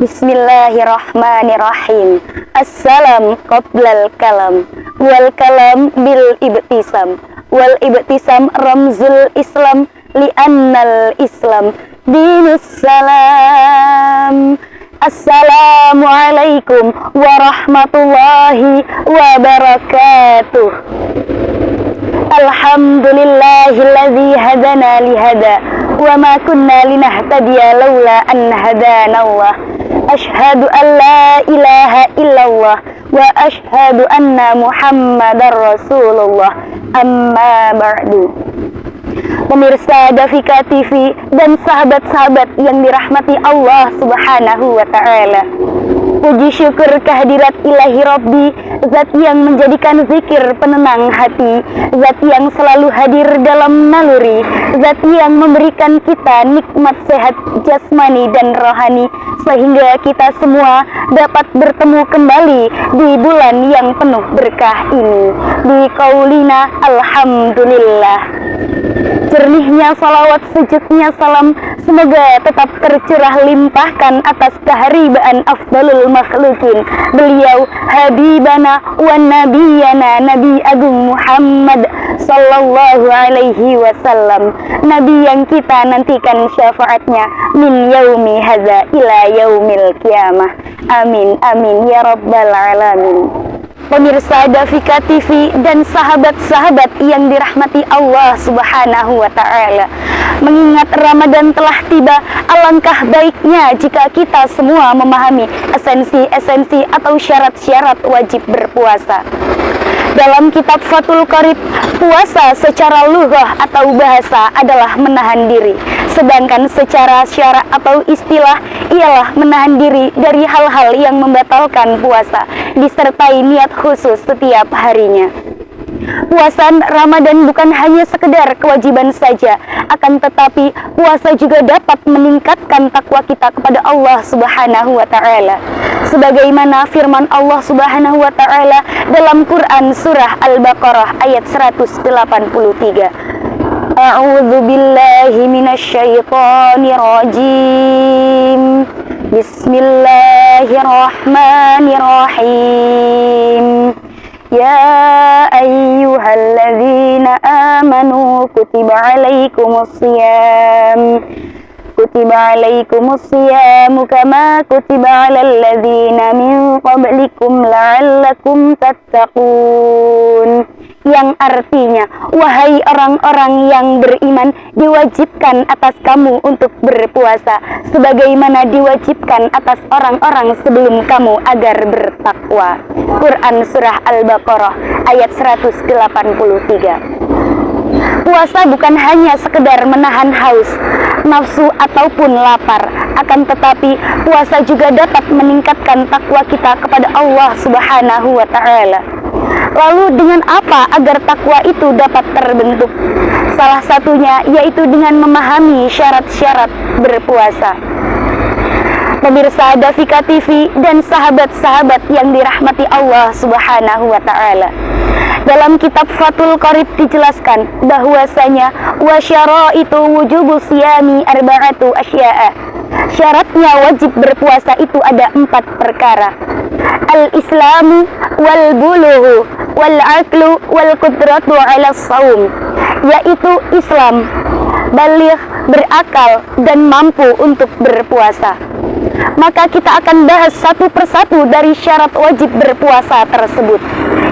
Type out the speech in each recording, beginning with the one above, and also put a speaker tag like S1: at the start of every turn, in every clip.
S1: Bismillahirrahmanirrahim. Assalam qoblal kalam, wal kalam bil ibtisam, wal ibtisam ramzul islam, li'annal islam dinus salam. Assalamualaikum warahmatullahi wabarakatuh. Alhamdulillahilladzi hadana lihada wa ma kunna linahtadiya laula an hadanallah. Asyhadu an la ilaha illallah wa asyhadu anna Muhammadar Rasulullah. Amma ba'du. Pemirsa Dafika TV dan sahabat-sahabat yang dirahmati Allah Subhanahu wa ta'ala, puji syukur kehadirat ilahi Rabbi, zat yang menjadikan zikir penenang hati, zat yang selalu hadir dalam naluri, zat yang memberikan kita nikmat sehat jasmani dan rohani, sehingga kita semua dapat bertemu kembali di bulan yang penuh berkah ini. Di qaulina alhamdulillah. Jernihnya salawat, sejuknya salam, semoga tetap tercurah limpahkan atas keharibaan afdalul makhlukin, beliau habibana wa nabiyana, Nabi Agung Muhammad sallallahu alaihi wasallam, Nabi yang kita nantikan syafaatnya min yaumi hadza ila yaumil qiyamah. Amin amin ya rabbal alamin. Pemirsa Dafika TV dan sahabat-sahabat yang dirahmati Allah Subhanahu wa ta'ala, mengingat Ramadan telah tiba, alangkah baiknya jika kita semua memahami esensi-esensi atau syarat-syarat wajib berpuasa. Dalam kitab Fathul Qorib, puasa secara lughah atau bahasa adalah menahan diri, sedangkan secara syara atau istilah ialah menahan diri dari hal-hal yang membatalkan puasa, disertai niat khusus setiap harinya. Puasa Ramadan bukan hanya sekedar kewajiban saja, akan tetapi puasa juga dapat meningkatkan takwa kita kepada Allah Subhanahu wa ta'ala. Sebagaimana firman Allah Subhanahu wa ta'ala dalam Quran surah Al-Baqarah ayat 183. A'udzu billahi minasyaitonir rajim. Bismillahirrahmanirrahim. Ya ayyuhalladzina amanu kutiba alaikumusiyam kama kutiba alal ladzina min qablikum la'allakum tattaqun. Yang artinya, wahai orang-orang yang beriman, diwajibkan atas kamu untuk berpuasa sebagaimana diwajibkan atas orang-orang sebelum kamu agar bertakwa. Quran surah Al-Baqarah ayat 183. Puasa bukan hanya sekedar menahan haus, nafsu ataupun lapar, akan tetapi puasa juga dapat meningkatkan takwa kita kepada Allah Subhanahu wa ta'ala. Lalu dengan apa agar takwa itu dapat terbentuk? Salah satunya yaitu dengan memahami syarat-syarat berpuasa. Pemirsa Dafika TV dan sahabat-sahabat yang dirahmati Allah Subhanahu wa ta'ala, dalam kitab Fathul Qorib dijelaskan bahwasanya wa syaraitu wujubu siyami arba'atu asya'a. Syaratnya wajib berpuasa itu ada 4 perkara. Al-islamu wal bulughu wal aqlu wal qudratu 'ala shaum, yaitu Islam, baligh, berakal dan mampu untuk berpuasa. Maka kita akan bahas satu persatu dari syarat wajib berpuasa tersebut.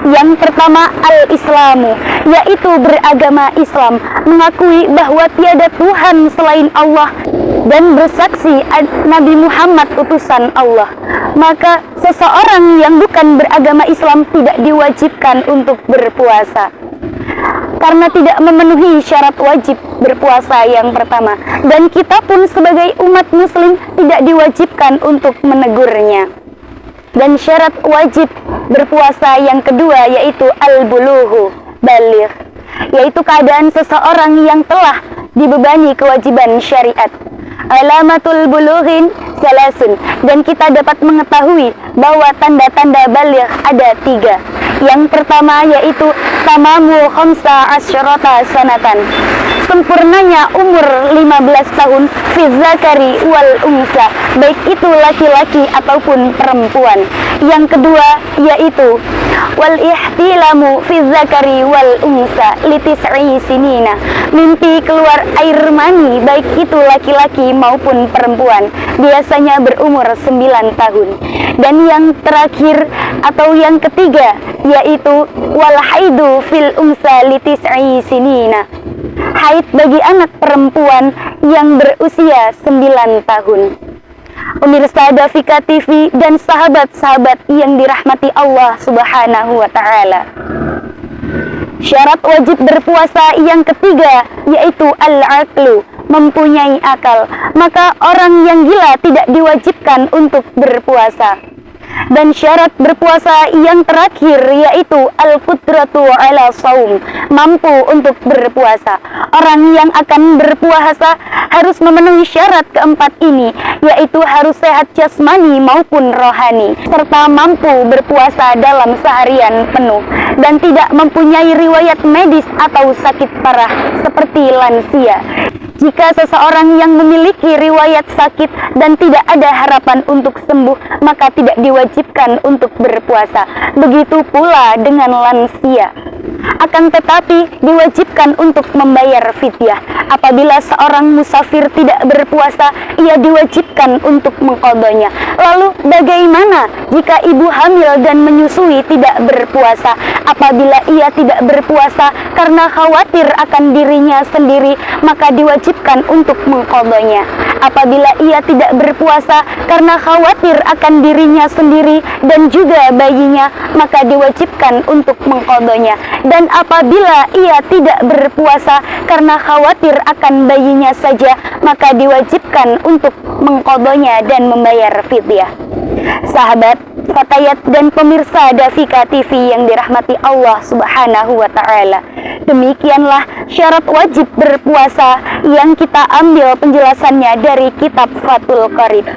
S1: Yang pertama, al-islamu, yaitu beragama Islam, mengakui bahwa tiada Tuhan selain Allah dan bersaksi Nabi Muhammad utusan Allah. Maka seseorang yang bukan beragama Islam tidak diwajibkan untuk berpuasa, karena tidak memenuhi syarat wajib berpuasa yang pertama, dan kita pun sebagai umat muslim tidak diwajibkan untuk menegurnya. Dan syarat wajib berpuasa yang kedua yaitu al-bulughu, baligh, yaitu keadaan seseorang yang telah dibebani kewajiban syariat. Alamatul bulughin salasun, dan kita dapat mengetahui bahwa tanda-tanda baligh ada 3. Yang pertama yaitu tamamu khamsa asyrata sanatan, sempurnanya umur 15 tahun fi zakari wal unsa, baik itu laki-laki ataupun perempuan. Yang kedua yaitu wal ihtilamu fi zakari wal unsa litis'i sinina, mimpi keluar air mani baik itu laki-laki maupun perempuan, biasanya berumur 9 tahun. Dan yang terakhir atau yang ketiga yaitu wal haidu fil unsa litis'i sinina, haid bagi anak perempuan yang berusia 9 tahun. Pemirsa Dafika TV dan sahabat-sahabat yang dirahmati Allah Subhanahu wa Ta'ala, syarat wajib berpuasa yang ketiga yaitu al-aqlu, mempunyai akal. Maka orang yang gila tidak diwajibkan untuk berpuasa. Dan syarat berpuasa yang terakhir yaitu al-qudratu ala saum, mampu untuk berpuasa. Orang yang akan berpuasa harus memenuhi syarat keempat ini, yaitu harus sehat jasmani maupun rohani, serta mampu berpuasa dalam seharian penuh, dan tidak mempunyai riwayat medis atau sakit parah seperti lansia. Jika seseorang yang memiliki riwayat sakit dan tidak ada harapan untuk sembuh, maka tidak diwajibkan untuk berpuasa. Begitu pula dengan lansia. Akan tetapi diwajibkan untuk membayar fidyah. Apabila seorang musafir tidak berpuasa, ia diwajibkan untuk mengqadanya. Lalu bagaimana jika ibu hamil dan menyusui tidak berpuasa? Apabila ia tidak berpuasa karena khawatir akan dirinya sendiri, maka diwajibkan untuk mengqadanya. Apabila ia tidak berpuasa karena khawatir akan dirinya sendiri dan juga bayinya, maka diwajibkan untuk mengqadanya. Dan apabila ia tidak berpuasa karena khawatir akan bayinya saja, maka diwajibkan untuk mengqadanya dan membayar fidyah. Sahabat, fatayat dan pemirsa Dafika TV yang dirahmati Allah Subhanahu wa Ta'ala, demikianlah syarat wajib berpuasa yang kita ambil penjelasannya dari kitab Fathul Qorib.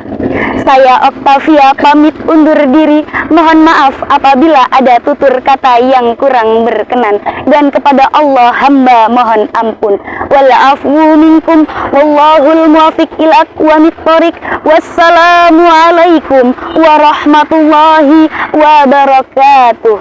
S1: Saya Oktavia pamit undur diri. Mohon maaf apabila ada tutur kata yang kurang berkenan, dan kepada Allah hamba mohon ampun. Wal afwu minkum wallahul muwaffiq ila aqwamit thoriq. Wassalamu alaikum warahmatullahi wabarakatuh.